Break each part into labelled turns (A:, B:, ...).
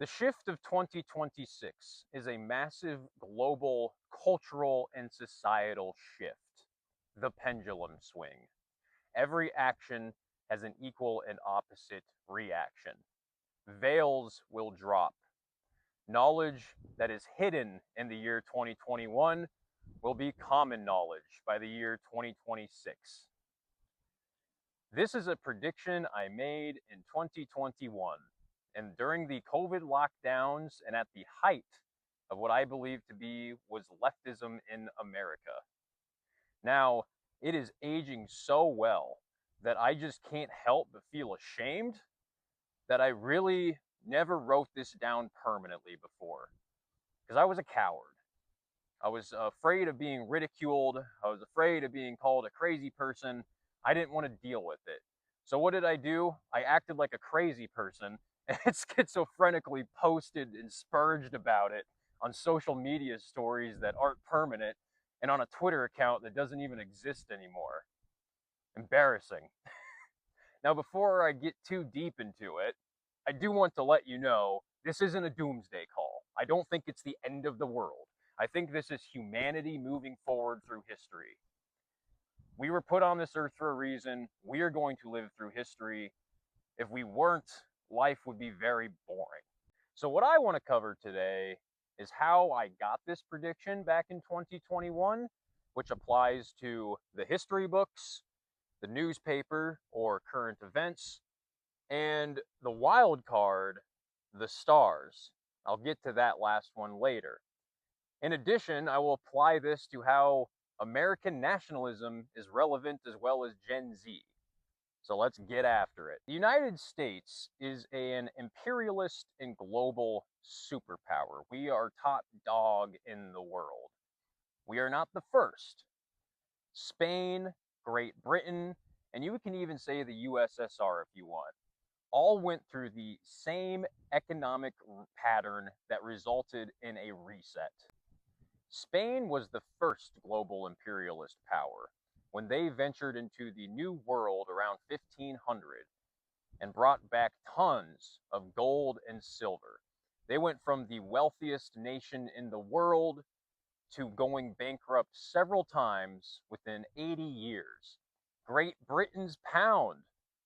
A: The shift of 2026 is a massive global cultural and societal shift. The pendulum swing. Every action has an equal and opposite reaction. Veils will drop. Knowledge that is hidden in the year 2021 will be common knowledge by the year 2026. This is a prediction I made in 2021, and during the COVID lockdowns and at the height of what I believe to be was leftism in America. Now, it is aging so well that I just can't help but feel ashamed that I really never wrote this down permanently before, because I was a coward. I was afraid of being ridiculed. I was afraid of being called a crazy person. I didn't want to deal with it. So what did I do? I acted like a crazy person and schizophrenically posted and spurged about it on social media stories that aren't permanent and on a Twitter account that doesn't even exist anymore. Embarrassing. Now, before I get too deep into it, I do want to let you know this isn't a doomsday call. I don't think it's the end of the world. I think this is humanity moving forward through history. We were put on this earth for a reason. We are going to live through history. If we weren't, life would be very boring. So what I want to cover today is how I got this prediction back in 2021, which applies to the history books, the newspaper or current events, and the wild card, the stars. I'll get to that last one later. In addition, I will apply this to how American nationalism is relevant as well as Gen Z. So let's get after it. The United States is an imperialist and global superpower. We are top dog in the world. We are not the first. Spain, Great Britain, and you can even say the USSR if you want, all went through the same economic pattern that resulted in a reset. Spain was the first global imperialist power when they ventured into the New World around 1500 and brought back tons of gold and silver. They went from the wealthiest nation in the world to going bankrupt several times within 80 years. Great Britain's pound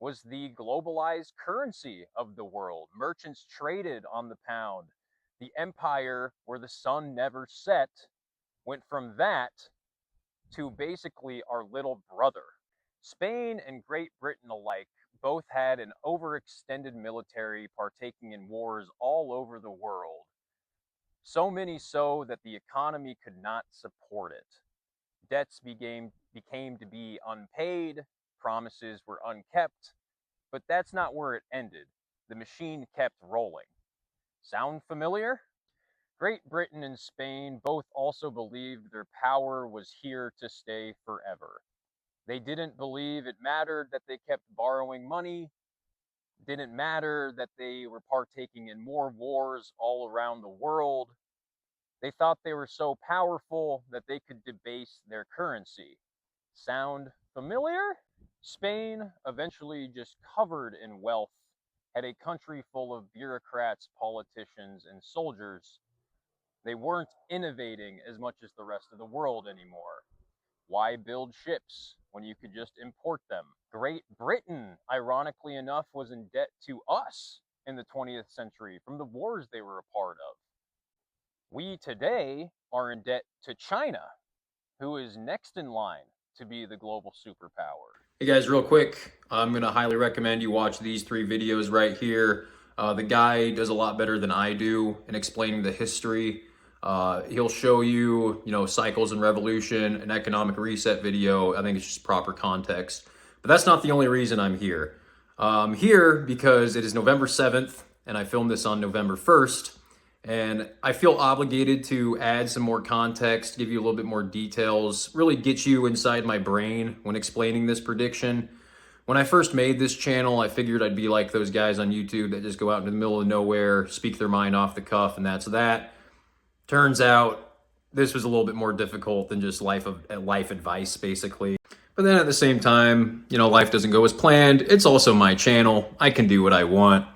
A: was the globalized currency of the world. Merchants traded on the pound. The empire where the sun never set went from that to basically our little brother. Spain and Great Britain alike both had an overextended military partaking in wars all over the world. So many so that the economy could not support it. Debts became to be unpaid, promises were unkept, but that's not where it ended. The machine kept rolling. Sound familiar? Great Britain and Spain both also believed their power was here to stay forever. They didn't believe it mattered that they kept borrowing money, didn't matter that they were partaking in more wars all around the world. They thought they were so powerful that they could debase their currency. Sound familiar? Spain, eventually just covered in wealth, had a country full of bureaucrats, politicians, and soldiers. They weren't innovating as much as the rest of the world anymore. Why build ships when you could just import them? Great Britain, ironically enough, was in debt to us in the 20th century from the wars they were a part of. We today are in debt to China, who is next in line to be the global superpower.
B: Hey guys, real quick, I'm going to highly recommend you watch these 3 videos right here. The guy does a lot better than I do in explaining the history. He'll show you, cycles and revolution, an economic reset video. I think it's just proper context. But that's not the only reason I'm here. I'm here because it is November 7th, and I filmed this on November 1st. And I feel obligated to add some more context, give you a little bit more details, really get you inside my brain when explaining this prediction. When I first made this channel, I figured I'd be like those guys on YouTube that just go out into the middle of nowhere, speak their mind off the cuff, and that's that. Turns out this was a little bit more difficult than just life advice, basically. But then at the same time, life doesn't go as planned. It's also my channel. I can do what I want.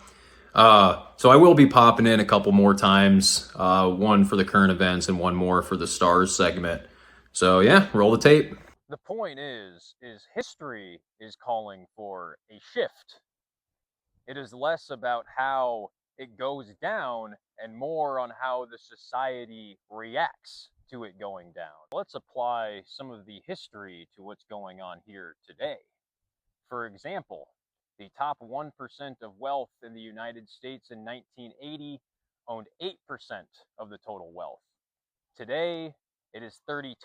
B: So I will be popping in a couple more times, one for the current events and one more for the stars segment. So yeah, roll the tape.
A: The point is history is calling for a shift. It is less about how it goes down and more on how the society reacts to it going down. Let's apply some of the history to what's going on here today. For example, the top 1% of wealth in the United States in 1980 owned 8% of the total wealth. Today, it is 32%.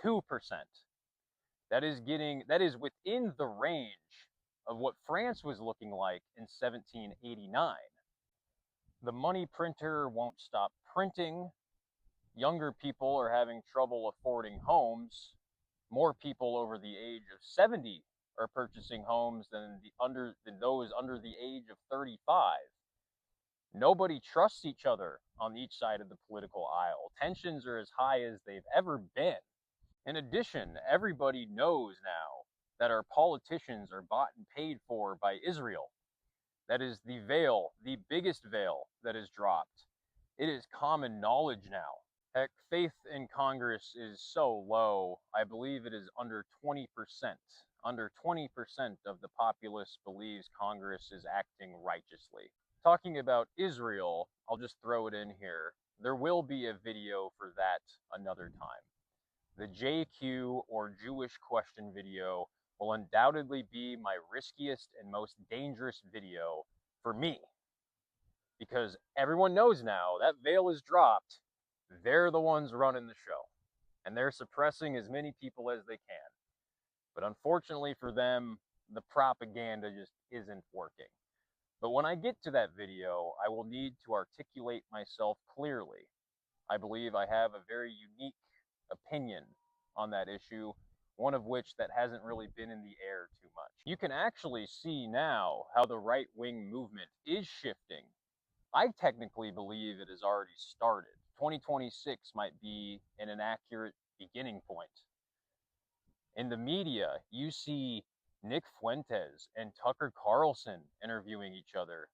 A: That is within the range of what France was looking like in 1789. The money printer won't stop printing. Younger people are having trouble affording homes. More people over the age of 70 are purchasing homes than those under the age of 35. Nobody trusts each other on each side of the political aisle. Tensions are as high as they've ever been. In addition, everybody knows now that our politicians are bought and paid for by Israel. That is the veil, the biggest veil that is dropped. It is common knowledge now. Heck, faith in Congress is so low, I believe it is under 20%. Under 20% of the populace believes Congress is acting righteously. Talking about Israel, I'll just throw it in here. There will be a video for that another time. The JQ or Jewish question video will undoubtedly be my riskiest and most dangerous video for me because everyone knows now that veil is dropped. They're the ones running the show and they're suppressing as many people as they can. But unfortunately for them, the propaganda just isn't working. But when I get to that video, I will need to articulate myself clearly. I believe I have a very unique opinion on that issue, one of which that hasn't really been in the air too much. You can actually see now how the right wing movement is shifting. I technically believe it has already started. 2026 might be an inaccurate beginning point. In the media, you see Nick Fuentes and Tucker Carlson interviewing each other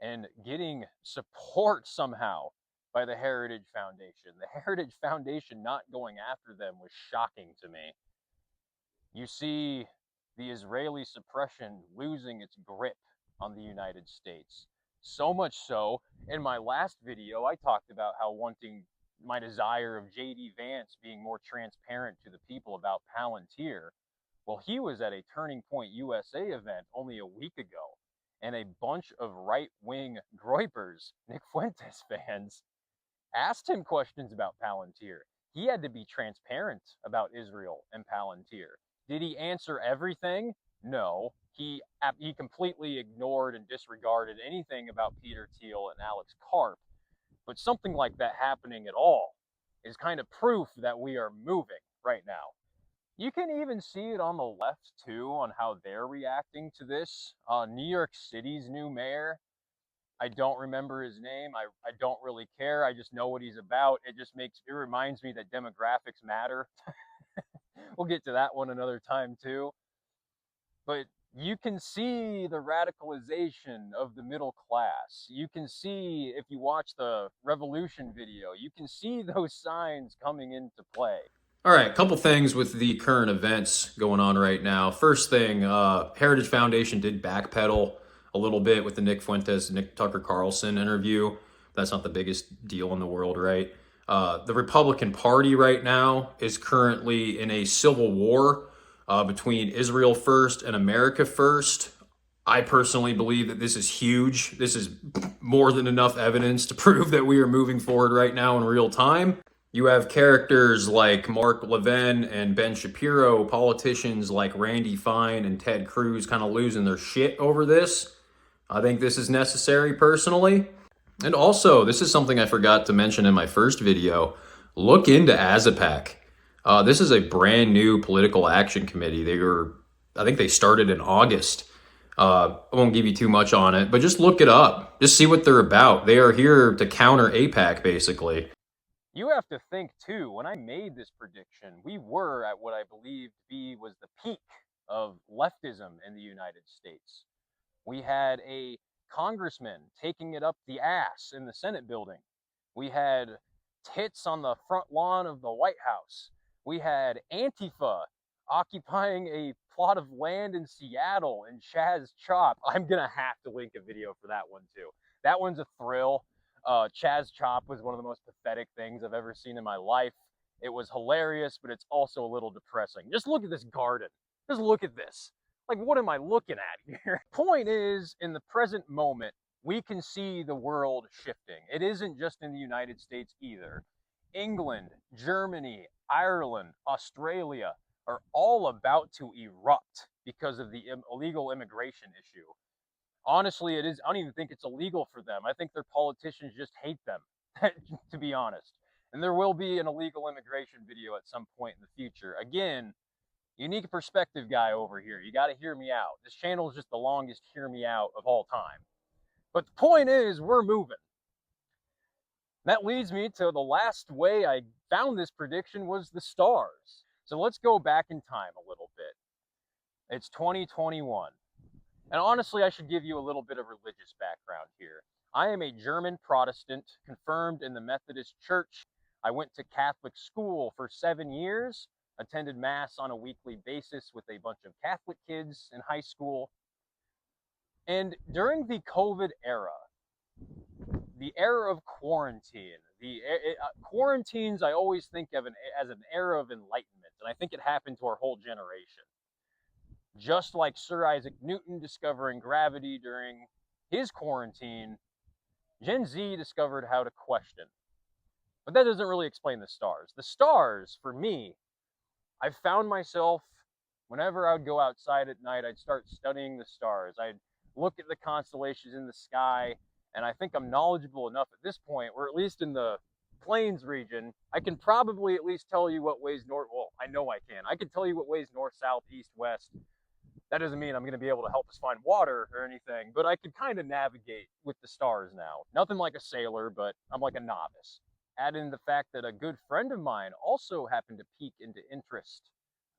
A: and getting support somehow by the Heritage Foundation. The Heritage Foundation not going after them was shocking to me. You see the Israeli suppression losing its grip on the United States. So much so, in my last video, I talked about how wanting my desire of J.D. Vance being more transparent to the people about Palantir. Well, he was at a Turning Point USA event only a week ago, and a bunch of right wing Groypers, Nick Fuentes fans, asked him questions about Palantir. He had to be transparent about Israel and Palantir. Did he answer everything? No. He completely ignored and disregarded anything about Peter Thiel and Alex Karp. But something like that happening at all is kind of proof that we are moving right now. You can even see it on the left too, on how they're reacting to this. New York City's new mayor, I don't remember his name. I don't really care. I just know what he's about. It reminds me that demographics matter. We'll get to that one another time too. But you can see the radicalization of the middle class. You can see, if you watch the revolution video, you can see those signs coming into play.
B: All right, a couple things with the current events going on right now. First thing, Heritage Foundation did backpedal a little bit with the Nick Fuentes, Nick Tucker Carlson interview. That's not the biggest deal in the world, right? The Republican Party right now is currently in a civil war between Israel first and America first. I personally believe that this is huge. This is more than enough evidence to prove that we are moving forward right now in real time. You have characters like Mark Levin and Ben Shapiro, politicians like Randy Fine and Ted Cruz kind of losing their shit over this. I think this is necessary personally. And also, this is something I forgot to mention in my first video. Look into AZAPAC. This is a brand new political action committee. I think they started in August. I won't give you too much on it, but just look it up. Just see what they're about. They are here to counter APAC, basically.
A: You have to think too, when I made this prediction, we were at what I believe to be was the peak of leftism in the United States. We had a congressmen taking it up the ass in the Senate building. We had tits on the front lawn of the White House. We had Antifa occupying a plot of land in Seattle and Chaz Chop. I'm going to have to link a video for that one too. That one's a thrill. Chaz Chop was one of the most pathetic things I've ever seen in my life. It was hilarious, but it's also a little depressing. Just look at this garden. Just look at this. Like, what am I looking at here? Point is, in the present moment, we can see the world shifting. It isn't just in the United States either. England, Germany, Ireland, Australia are all about to erupt because of the illegal immigration issue. Honestly, it is. I don't even think it's illegal for them. I think their politicians just hate them, to be honest. And there will be an illegal immigration video at some point in the future. Again, unique perspective guy over here. You got to hear me out. This channel is just the longest hear me out of all time. But the point is, we're moving. That leads me to the last way I found this prediction was the stars. So let's go back in time a little bit. It's 2021. And honestly, I should give you a little bit of religious background here. I am a German Protestant, confirmed in the Methodist Church. I went to Catholic school for 7 years, attended Mass on a weekly basis with a bunch of Catholic kids in high school. And during the COVID era, the era of quarantine, quarantines I always think of as an era of enlightenment, and I think it happened to our whole generation. Just like Sir Isaac Newton discovering gravity during his quarantine, Gen Z discovered how to question. But that doesn't really explain the stars. The stars, for me, I found myself, whenever I would go outside at night, I'd start studying the stars. I'd look at the constellations in the sky, and I think I'm knowledgeable enough at this point, or at least in the plains region, I can probably at least tell you what ways north, well, I know I can. I can tell you what ways north, south, east, west. That doesn't mean I'm going to be able to help us find water or anything, but I could kind of navigate with the stars now. Nothing like a sailor, but I'm like a novice. Add in the fact that a good friend of mine also happened to peek into interest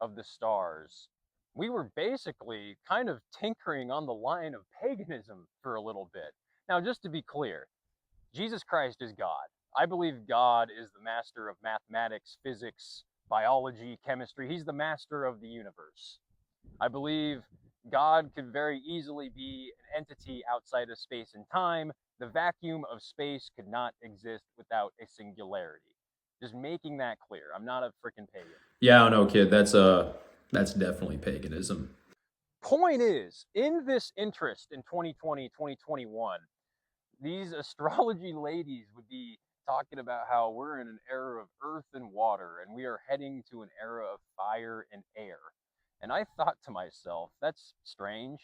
A: of the stars. We were basically kind of tinkering on the line of paganism for a little bit. Now, just to be clear, Jesus Christ is God. I believe God is the master of mathematics, physics, biology, chemistry. He's the master of the universe. I believe God could very easily be an entity outside of space and time. The vacuum of space could not exist without a singularity. Just making that clear. I'm not a freaking pagan.
B: Yeah, I don't know, kid. That's definitely paganism.
A: Point is, in this interest in 2020, 2021, these astrology ladies would be talking about how we're in an era of earth and water, and we are heading to an era of fire and air. And I thought to myself, that's strange.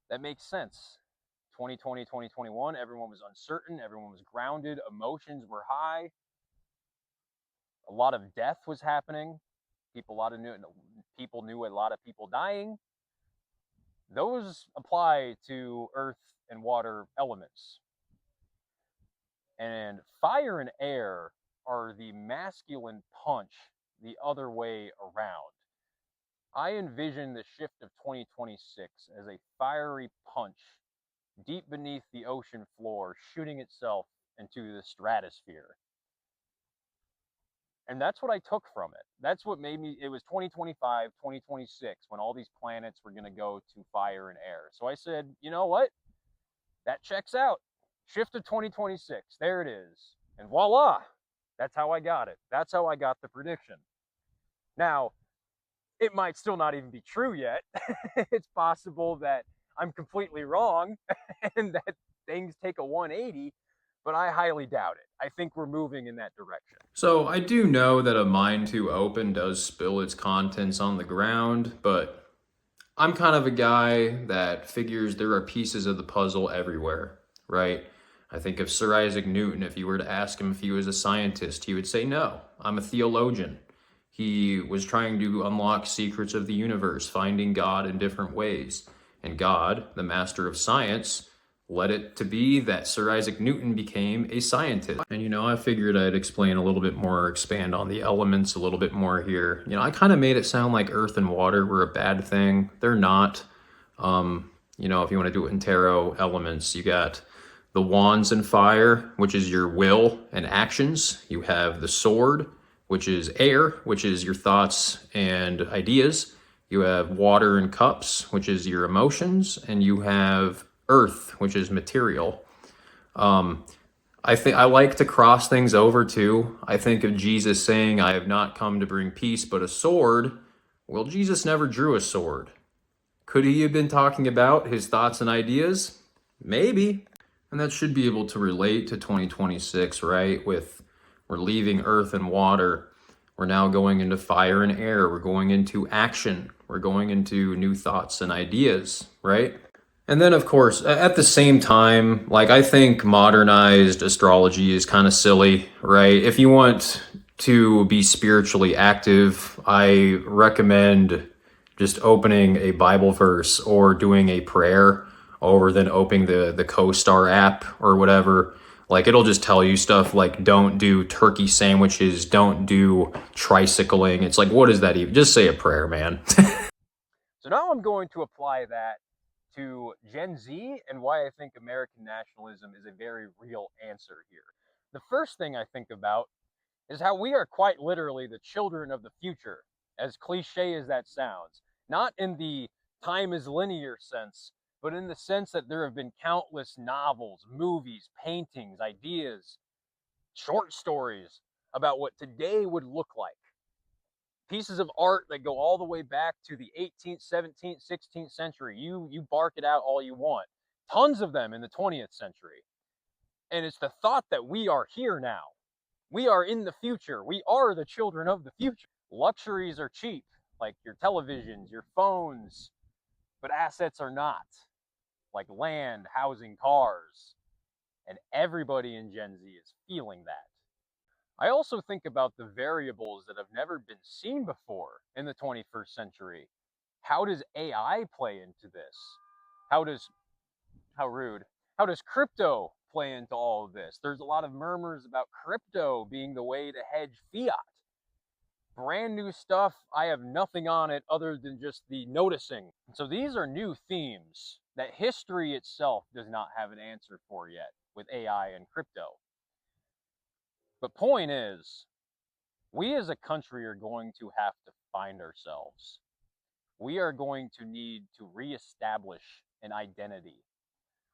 A: That makes sense. 2020, 2021, everyone was uncertain, everyone was grounded, emotions were high. A lot of death was happening. People knew a lot of people dying. Those apply to earth and water elements. And fire and air are the masculine punch the other way around. I envision the shift of 2026 as a fiery punch deep beneath the ocean floor, shooting itself into the stratosphere. And that's what I took from it. That's what made me, it was 2025, 2026, when all these planets were going to go to fire and air. So I said, you know what? That checks out. Shift of 2026. There it is. And voila. That's how I got it. That's how I got the prediction. Now, it might still not even be true yet. It's possible that I'm completely wrong and that things take a 180, but I highly doubt it. I think we're moving in that direction.
B: So I do know that a mind too open does spill its contents on the ground, but I'm kind of a guy that figures there are pieces of the puzzle everywhere, right? I think of Sir Isaac Newton, if you were to ask him if he was a scientist, he would say, no, I'm a theologian. He was trying to unlock secrets of the universe, finding God in different ways. And God, the master of science, led it to be that Sir Isaac Newton became a scientist. And, I figured I'd explain a little bit more, expand on the elements a little bit more here. I kind of made it sound like earth and water were a bad thing. They're not. You know, if you want to do it in tarot elements, you got the wands and fire, which is your will and actions. You have the sword, which is air, which is your thoughts and ideas. You have water and cups, which is your emotions, and you have earth, which is material. I think I like to cross things over too. I think of Jesus saying, "I have not come to bring peace, but a sword." Well, Jesus never drew a sword. Could he have been talking about his thoughts and ideas? Maybe. And that should be able to relate to 2026, right? With we're leaving earth and water. We're now going into fire and air. We're going into action. We're going into new thoughts and ideas, right? And then, of course, at the same time, like I think modernized astrology is kind of silly, right? If you want to be spiritually active, I recommend just opening a Bible verse or doing a prayer over than opening the CoStar app or whatever. Like it'll just tell you stuff like don't do turkey sandwiches, don't do tricycling. It's like, what is that even? Just say a prayer, man.
A: So now I'm going to apply that to Gen Z and why I think American nationalism is a very real answer here. The first thing I think about is how we are quite literally the children of the future, as cliche as that sounds. Not in the time is linear sense, but in the sense that there have been countless novels, movies, paintings, ideas, short stories about what today would look like. Pieces of art that go all the way back to the 18th, 17th, 16th century. You bark it out all you want. Tons of them in the 20th century. And it's the thought that we are here now. We are in the future. We are the children of the future. Luxuries are cheap, like your televisions, your phones, but assets are not, like land, housing, cars. And everybody in Gen Z is feeling that. I also think about the variables that have never been seen before in the 21st century. How does AI play into this? How does, how rude, how does crypto play into all of this? There's a lot of murmurs about crypto being the way to hedge fiat. Brand new stuff. I have nothing on it other than just the noticing. So these are new themes that history itself does not have an answer for yet with AI and crypto. But point is, we as a country are going to have to find ourselves. We are going to need to reestablish an identity.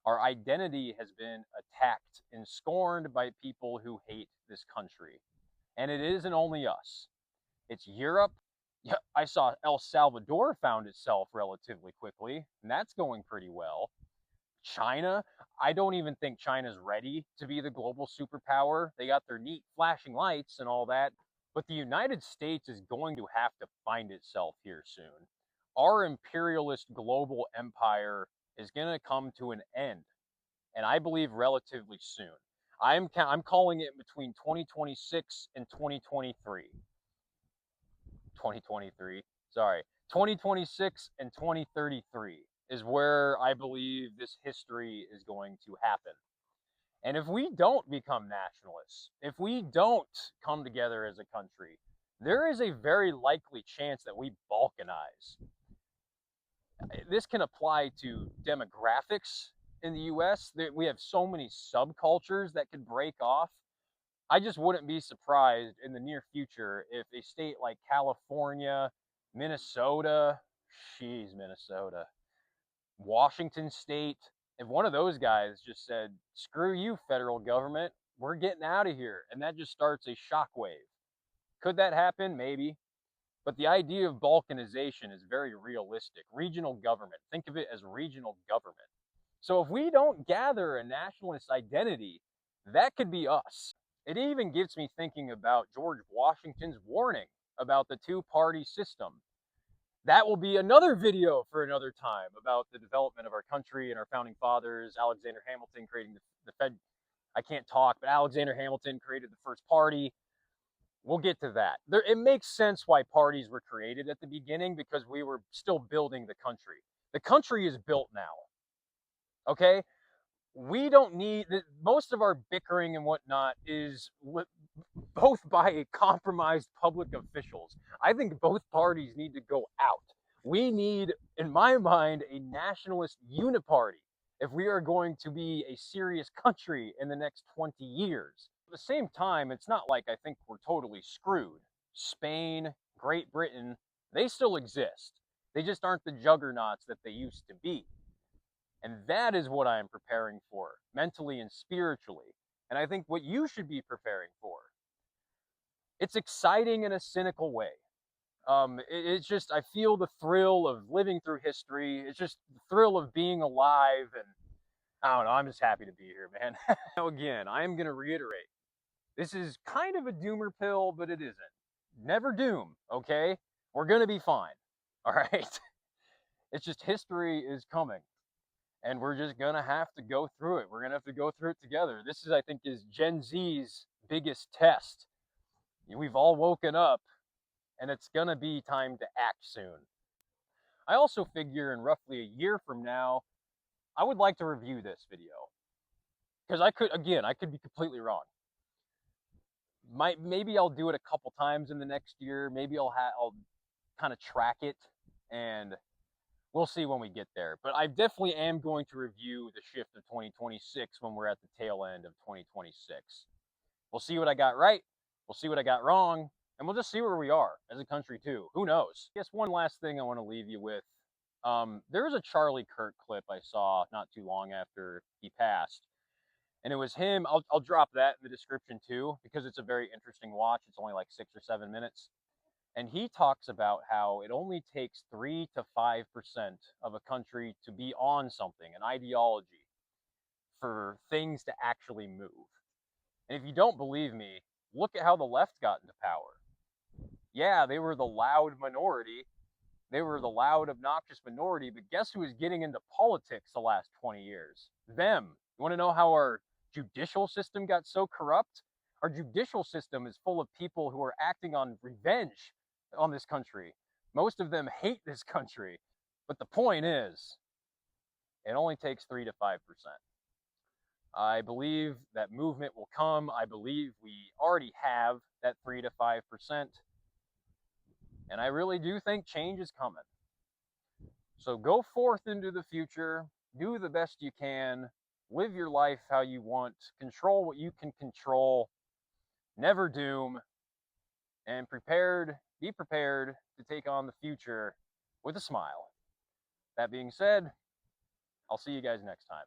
A: Our identity has been attacked and scorned by people who hate this country. And it isn't only us, it's Europe. Yeah, I saw El Salvador found itself relatively quickly, and that's going pretty well. China, I don't even think China's ready to be the global superpower. They got their neat flashing lights and all that, but the United States is going to have to find itself here soon. Our imperialist global empire is going to come to an end, and I believe relatively soon. I'm calling it between 2026 and 2023. 2023. Sorry, 2026 and 2033 is where I believe this history is going to happen. And if we don't become nationalists, if we don't come together as a country, there is a very likely chance that we balkanize. This can apply to demographics in the US. We have so many subcultures that could break off. I just wouldn't be surprised in the near future if a state like California, Minnesota, Minnesota, Washington State, if one of those guys just said, screw you, federal government, we're getting out of here. And that just starts a shockwave. Could that happen? Maybe. But the idea of balkanization is very realistic. Regional government, think of it as regional government. So if we don't gather a nationalist identity, that could be us. It even gets me thinking about George Washington's warning about the two-party system. That will be another video for another time about the development of our country and our founding fathers. Alexander Hamilton creating the Fed. I can't talk, but Alexander Hamilton created the first party. We'll get to that. It makes sense why parties were created at the beginning because we were still building the country. The country is built now. Okay? We don't need most of our bickering and whatnot is both by compromised public officials. I think both parties need to go out. We need, in my mind, a nationalist uniparty if we are going to be a serious country in the next 20 years. At the same time, it's not like I think we're totally screwed. Spain, Great Britain, they still exist. They just aren't the juggernauts that they used to be. And that is what I am preparing for, mentally and spiritually. And I think what you should be preparing for. It's exciting in a cynical way. It's just, I feel the thrill of living through history. It's just the thrill of being alive. And I don't know, I'm just happy to be here, man. Now, again, I am going to reiterate this is kind of a doomer pill, but it isn't. Never doom, okay? We're going to be fine. All right. It's just history is coming, and we're just going to have to go through it. We're going to have to go through it together. This is, I think, is Gen Z's biggest test. We've all woken up, and it's going to be time to act soon. I also figure in roughly a year from now, I would like to review this video because I could be completely wrong. Maybe I'll do it a couple times in the next year. Maybe I'll kind of track it, and we'll see when we get there. But I definitely am going to review the shift of 2026 when we're at the tail end of 2026. We'll see what I got right. We'll see what I got wrong. And we'll just see where we are as a country, too. Who knows? I guess one last thing I want to leave you with. There was a Charlie Kirk clip I saw not too long after he passed. And it was him. I'll drop that in the description, too, because it's a very interesting watch. It's only like 6 or 7 minutes. And he talks about how it only takes 3 to 5% of a country to be on something, an ideology, for things to actually move. And if you don't believe me, look at how the left got into power. Yeah, they were the loud minority. They were the loud, obnoxious minority, but guess who is getting into politics the last 20 years? Them. You want to know how our judicial system got so corrupt? Our judicial system is full of people who are acting on revenge on this country. Most of them hate this country. But the point is, it only takes 3 to 5%. I believe that movement will come. I believe we already have that 3 to 5%. And I really do think change is coming. So go forth into the future, do the best you can, live your life how you want, control what you can control, never doom, and be prepared to take on the future with a smile. That being said, I'll see you guys next time.